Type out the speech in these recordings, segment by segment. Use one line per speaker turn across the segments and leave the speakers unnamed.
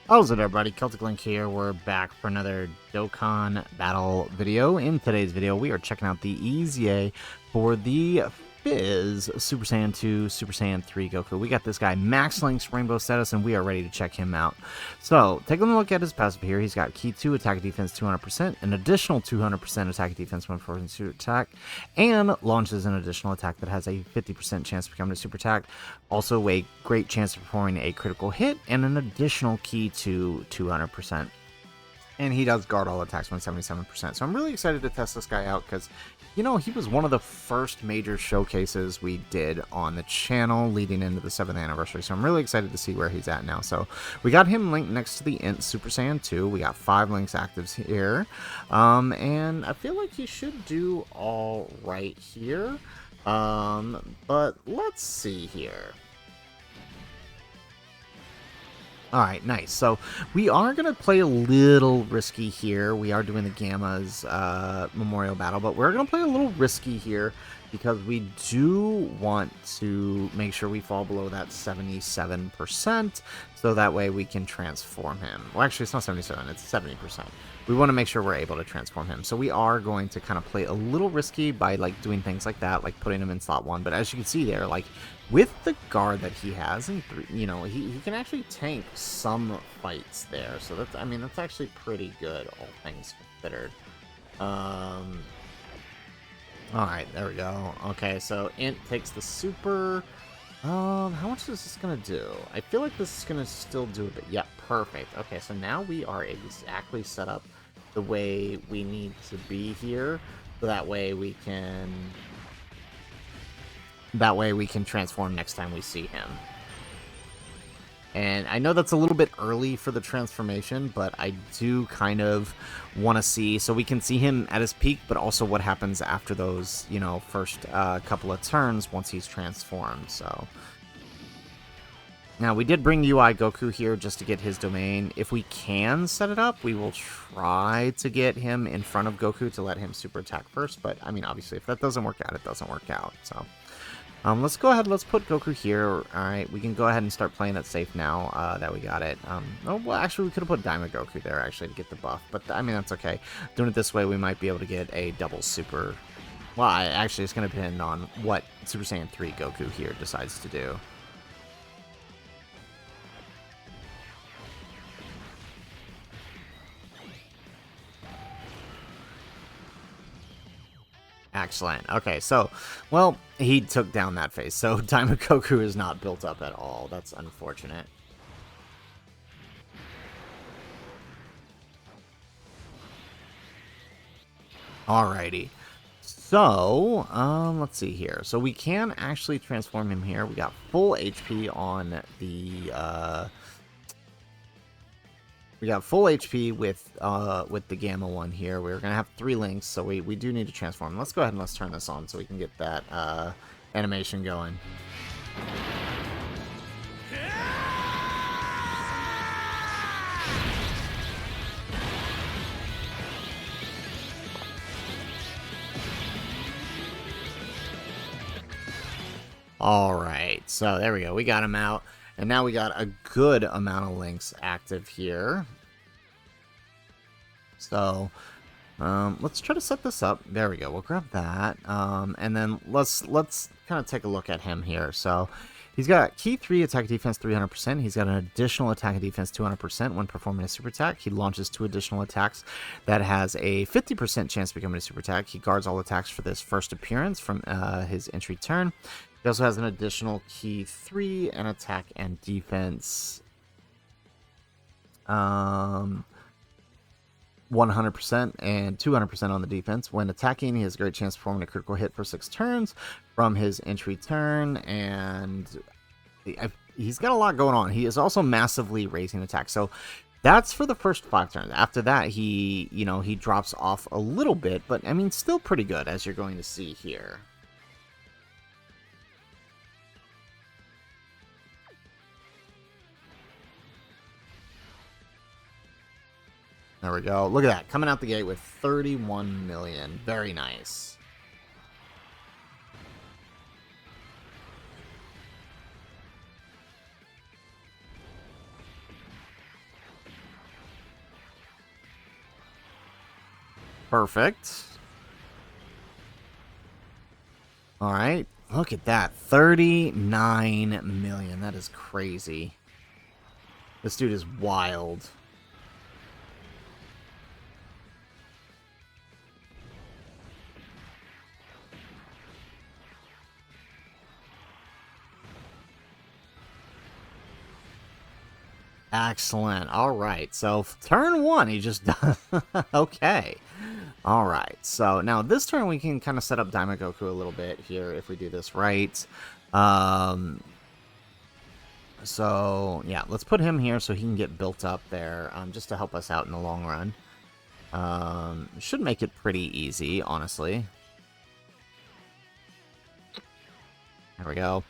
How's it, everybody? Celtic Link here. We're back for another Dokkan battle video. In today's video, we are checking out the EZA for the Fizz Super Saiyan 2, Super Saiyan 3 Goku. We got this guy Max Link's Rainbow status, and we are ready to check him out. So, taking a look at his passive here, he's got Key 2, Attack Defense 200%, an additional 200% Attack Defense when forcing Super Attack, and launches an additional attack that has a 50% chance of becoming a Super Attack. Also, a great chance of performing a critical hit, and an additional Key 2 200%. And he does guard all attacks 177%. So I'm really excited to test this guy out because, you know, he was one of the first major showcases we did on the channel leading into the 7th anniversary. So I'm really excited to see where he's at now. So we got him linked next to the Int Super Saiyan 2. We got 5 links actives here. And I feel like he should do all right here. But let's see here. Alright, nice. So we are going to play a little risky here. We are doing the Gamma's Memorial Battle, but we're going to play a little risky here because we do want to make sure we fall below that 77%, so that way we can transform him. Well, actually, it's not 77, it's 70%. We want to make sure we're able to transform him. So we are going to kind of play a little risky by like doing things like that, like putting him in slot 1. But as you can see there, like with the guard that he has, and you know, he can actually tank some fights there. So that's, I mean, that's actually pretty good, all things considered. All right, there we go. Okay, so Int takes the super. How much is this gonna do? I feel like this is gonna still do a bit. Yeah, perfect. Okay, so now we are exactly set up the way we need to be here, so that way we can transform next time we see him. And I know that's a little bit early for the transformation, but I do kind of want to see, so we can see him at his peak, but also what happens after those, you know, first couple of turns once he's transformed. So now we did bring UI Goku here just to get his domain. If we can set it up, we will try to get him in front of Goku to let him super attack first. But I mean, obviously, if that doesn't work out, it doesn't work out. So let's go ahead. Let's put Goku here. All right, we can go ahead and start playing it safe now that we got it. Oh, well, actually, we could have put Diamond Goku there, actually, to get the buff. But, I mean, that's okay. Doing it this way, we might be able to get a double super. Well, actually, it's going to depend on what Super Saiyan 3 Goku here decides to do. Excellent. Okay, so, well, he took down that phase, so Diamond Goku is not built up at all. That's unfortunate. Alrighty. So, let's see here. So we can actually transform him here. We got full HP on the, we got full HP with the Gamma one here. We're gonna have 3 links, so we do need to transform. Let's go ahead and let's turn this on so we can get that animation going. Alright, so there we go. We got him out. And now we got a good amount of links active here. So, let's try to set this up. There we go. We'll grab that. And then let's kind of take a look at him here. So, he's got Key 3, Attack Defense 300%. He's got an additional Attack Defense 200% when performing a Super Attack. He launches 2 additional attacks that has a 50% chance of becoming a Super Attack. He guards all attacks for this first appearance from his entry turn. He also has an additional Key 3 and Attack and Defense 100% and 200% on the defense. When attacking, he has a great chance of performing a critical hit for 6 turns from his entry turn, and he's got a lot going on. He is also massively raising attack. So that's for the first 5 turns. After that, he drops off a little bit, but I mean, still pretty good, as you're going to see here. There we go. Look at that. Coming out the gate with 31 million. Very nice. Perfect. All right. Look at that. 39 million. That is crazy. This dude is wild. Excellent. All right. So turn one, he just does. Okay. All right. So now this turn we can kind of set up Daima Goku a little bit here if we do this right. So yeah, let's put him here so he can get built up there, just to help us out in the long run. Should make it pretty easy, honestly. There we go.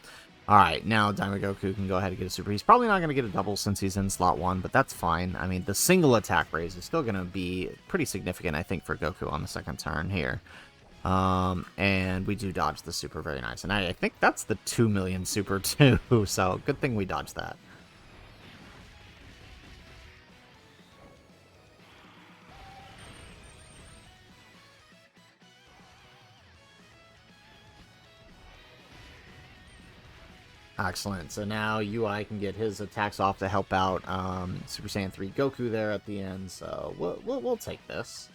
Alright, now Daima Goku can go ahead and get a super. He's probably not going to get a double since he's in slot 1, but that's fine. I mean, the single attack raise is still going to be pretty significant, I think, for Goku on the second turn here. And we do dodge the super, very nice. And I think that's the 2 million super too, so good thing we dodged that. Excellent. So now UI can get his attacks off to help out Super Saiyan 3 Goku there at the end. So we'll take this.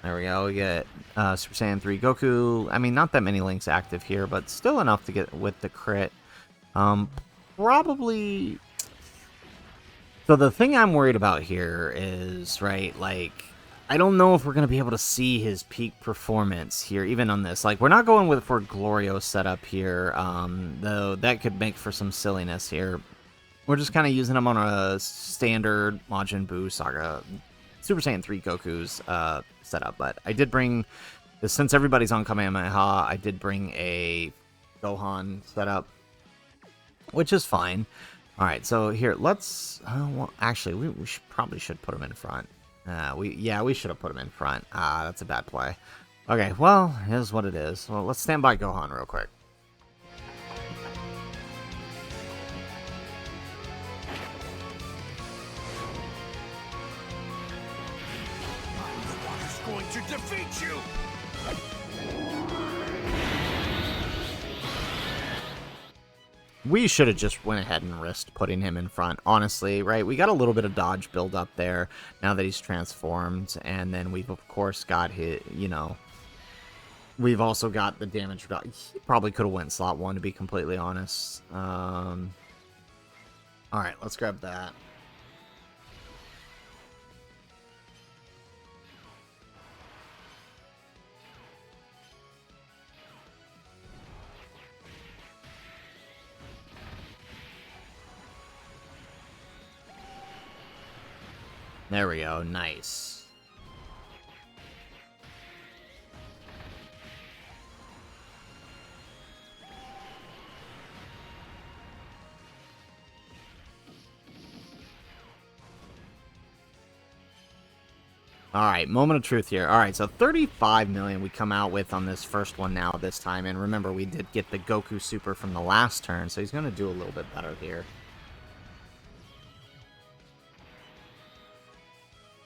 There we go. We get Super Saiyan 3 Goku. I mean, not that many links active here, but still enough to get with the crit. Probably. So the thing I'm worried about here is, right, like, I don't know if we're going to be able to see his peak performance here, even on this. Like, we're not going for Glorio setup here, though that could make for some silliness here. We're just kind of using him on a standard Majin Buu Saga Super Saiyan 3 Goku's setup. But I did bring, since everybody's on Kamehameha, I did bring a Gohan setup, which is fine. All right, so here, let's, well, actually, we probably should put him in front. We should have put him in front. That's a bad play. Okay, well, here's what it is. Well, let's stand by Gohan real quick.
I'm the one who's going to defeat you!
We should have just went ahead and risked putting him in front, honestly, right? We got a little bit of dodge build up there now that he's transformed, and then we've, of course, got his, you know, we've also got the damage. He probably could have went slot 1, to be completely honest. All right, let's grab that. There we go, nice. Alright, moment of truth here. Alright, so 35 million we come out with on this first one now this time. And remember, we did get the Goku Super from the last turn, so he's going to do a little bit better here.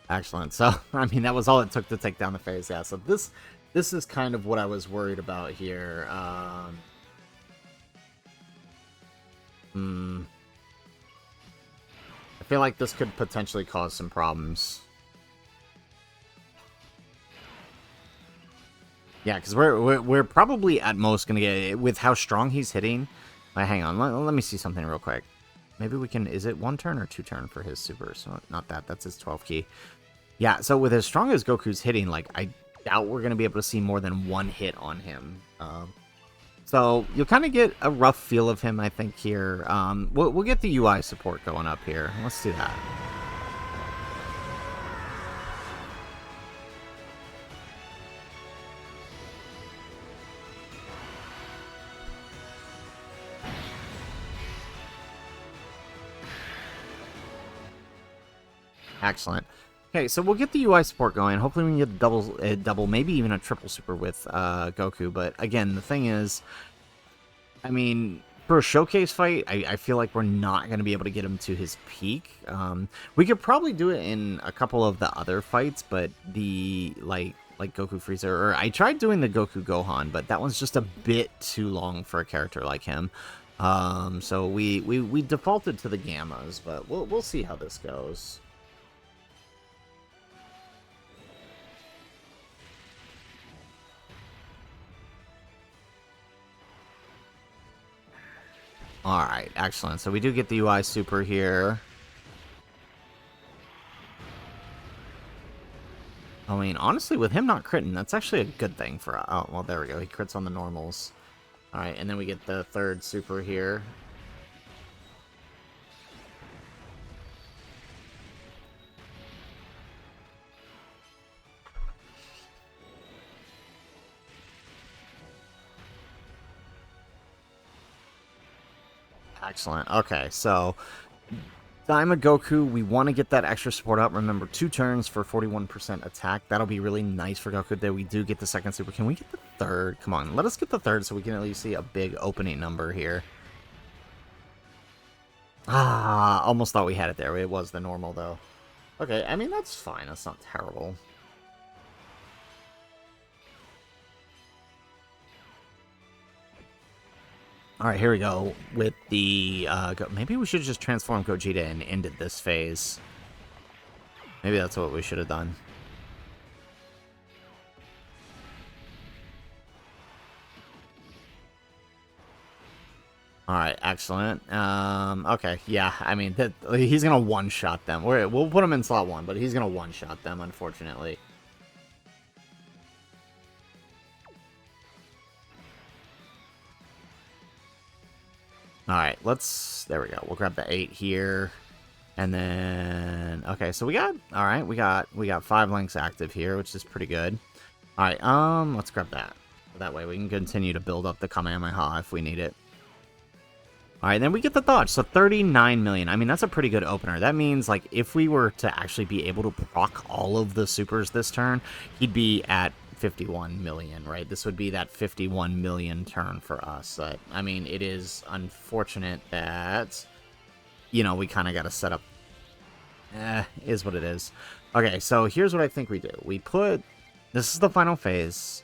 Excellent. So, I mean, that was all it took to take down the phase. Yeah, so this is kind of what I was worried about here. I feel like this could potentially cause some problems. Yeah, because we're probably at most going to get, with how strong he's hitting. Hang on, let me see something real quick. Maybe we can, is it 1 turn or 2 turn for his super? So not that, that's his 12 key. Yeah, so with as strong as Goku's hitting, like, I doubt we're going to be able to see more than 1 hit on him. So you'll kind of get a rough feel of him, I think, here. We'll get the UI support going up here. Let's do that. Excellent. Okay, so we'll get the UI support going. Hopefully we can get a double, maybe even a triple super with Goku. But again, the thing is, I mean, For a showcase fight, I feel like we're not going to be able to get him to his peak. We could probably do it in a couple of the other fights, but the, like Goku Freezer, or I tried doing the Goku Gohan, but that one's just a bit too long for a character like him. So we defaulted to the Gammas, but we'll see how this goes. Alright, excellent. So we do get the UI Super here. I mean, honestly, with him not critting, that's actually a good thing for... Oh, well, there we go. He crits on the normals. Alright, and then we get the third Super here. Excellent. Okay, so Daima Goku, we want to get that extra support up. Remember, 2 turns for 41% attack. That'll be really nice for Goku that we do get the second super. Can we get the third? Come on, let us get the third so we can at least see a big opening number here. Ah, almost thought we had it there. It was the normal, though. Okay, I mean, that's fine. That's not terrible. Alright, here we go with the... maybe we should just transform Gogeta and ended this phase. Maybe that's what we should have done. Alright, excellent. Okay, yeah, I mean, he's gonna one-shot them. We'll put him in slot 1, but he's gonna one-shot them, unfortunately. Alright, there we go. We'll grab the 8 here. And then, okay, so we got 5 links active here, which is pretty good. Alright, let's grab that. That way we can continue to build up the Kamehameha if we need it. Alright, then we get the dodge, so 39 million. I mean, that's a pretty good opener. That means, like, if we were to actually be able to proc all of the supers this turn, he'd be at 51 million, right? This would be that 51 million turn for us. I mean, it is unfortunate that, you know, we kind of got to set up. Is what it is. Okay, so here's what I think we do. This is the final phase.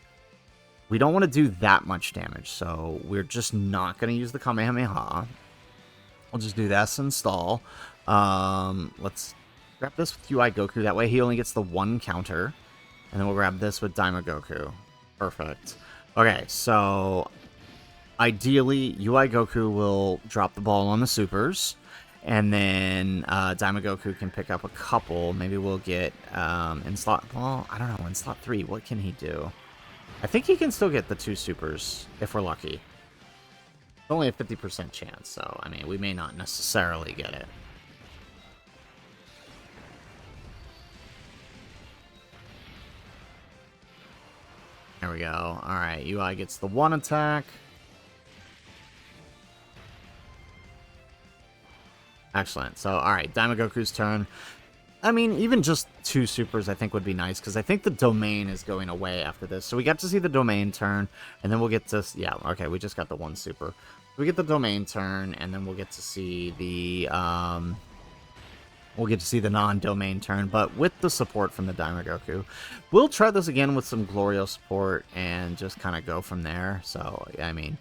We don't want to do that much damage, so we're just not going to use the Kamehameha. We'll just do this install. Let's grab this with UI Goku. That way he only gets the 1 counter. And then we'll grab this with Daima Goku. Perfect. Okay, so ideally, UI Goku will drop the ball on the supers. And then Daima Goku can pick up a couple. Maybe we'll get in slot... Well, I don't know. In slot 3, what can he do? I think he can still get the 2 supers, if we're lucky. It's only a 50% chance, so, I mean, we may not necessarily get it. There we go. Alright, UI gets the 1 attack. Excellent. So, alright, Daima Goku's turn. I mean, even just 2 supers I think would be nice, because I think the domain is going away after this. So we got to see the domain turn, and then we'll get to... Yeah, okay, we just got the 1 super. We get the domain turn, and then we'll get to see the... We'll get to see the non-domain turn, but with the support from the Daima Goku. We'll try this again with some Glorio support and just kind of go from there. So, I mean,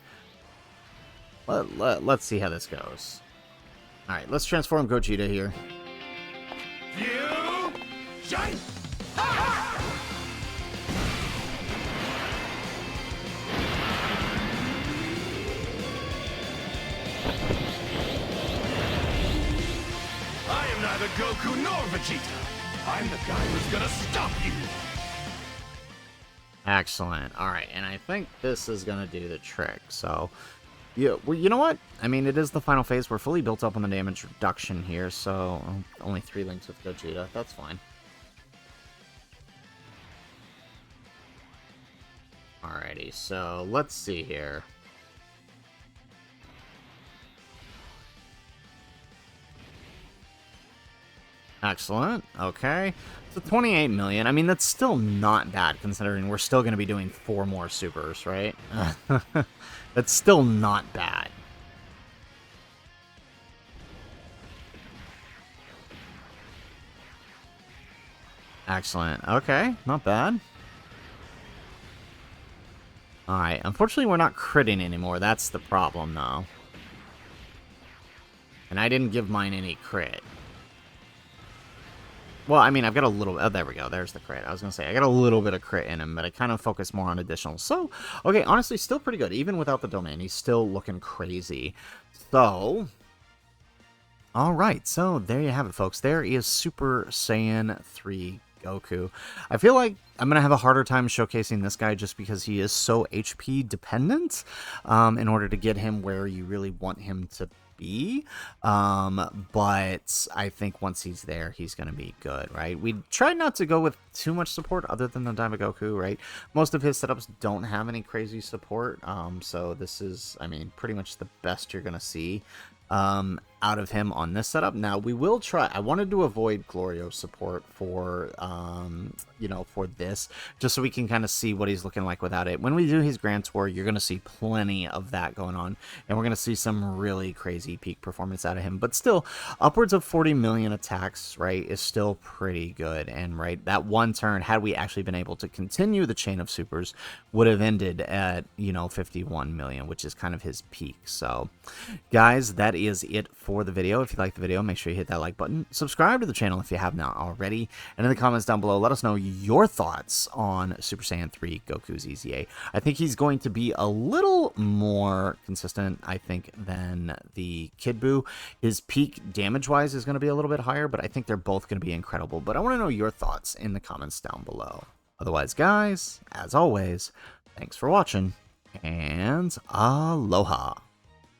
let's see how this goes. Alright, let's transform Gogeta here.
Shine! I am neither Goku nor Vegeta. I'm the guy who's gonna stop you.
Excellent. Alright, and I think this is gonna do the trick, so... Yeah, well, you know what? I mean, it is the final phase. We're fully built up on the damage reduction here, so only 3 links with Gogeta. That's fine. Alrighty, so let's see here. Excellent. Okay. So 28 million. I mean, that's still not bad, considering we're still going to be doing 4 more supers, right? That's still not bad. Excellent. Okay, not bad. Alright, unfortunately we're not critting anymore. That's the problem, though. And I didn't give mine any crit. Well, I mean, I've got a little... Oh, there we go. There's the crit. I was going to say, I got a little bit of crit in him, but I kind of focus more on additional. So, okay, honestly, still pretty good. Even without the domain, he's still looking crazy. So... Alright, so there you have it, folks. There is Super Saiyan 3 Goku. I feel like I'm going to have a harder time showcasing this guy just because he is so HP dependent in order to get him where you really want him to be. But I think once he's there, he's going to be good, right? We tried not to go with too much support other than the Daiba Goku, right? Most of his setups don't have any crazy support. So this is, I mean, pretty much the best you're going to see out of him on this setup. Now we will try. I wanted to avoid Glorio support for you know, for this, just so we can kind of see what he's looking like without it. When we do his Grand Tour, you're going to see plenty of that going on, and we're going to see some really crazy peak performance out of him. But still, upwards of 40 million attacks, right, is still pretty good. And right, that one turn, had we actually been able to continue the chain of supers, would have ended at, you know, 51 million, which is kind of his peak. So guys, that is it for the video. If you like the video, make sure you hit that like button, subscribe to the channel if you have not already, and in the comments down below, let us know your thoughts on Super Saiyan 3 Goku's EZA. I think he's going to be a little more consistent, I think, than the Kid Buu. His peak damage-wise is going to be a little bit higher, but I think they're both going to be incredible. But I want to know your thoughts in the comments down below. Otherwise, guys, as always, thanks for watching, and aloha.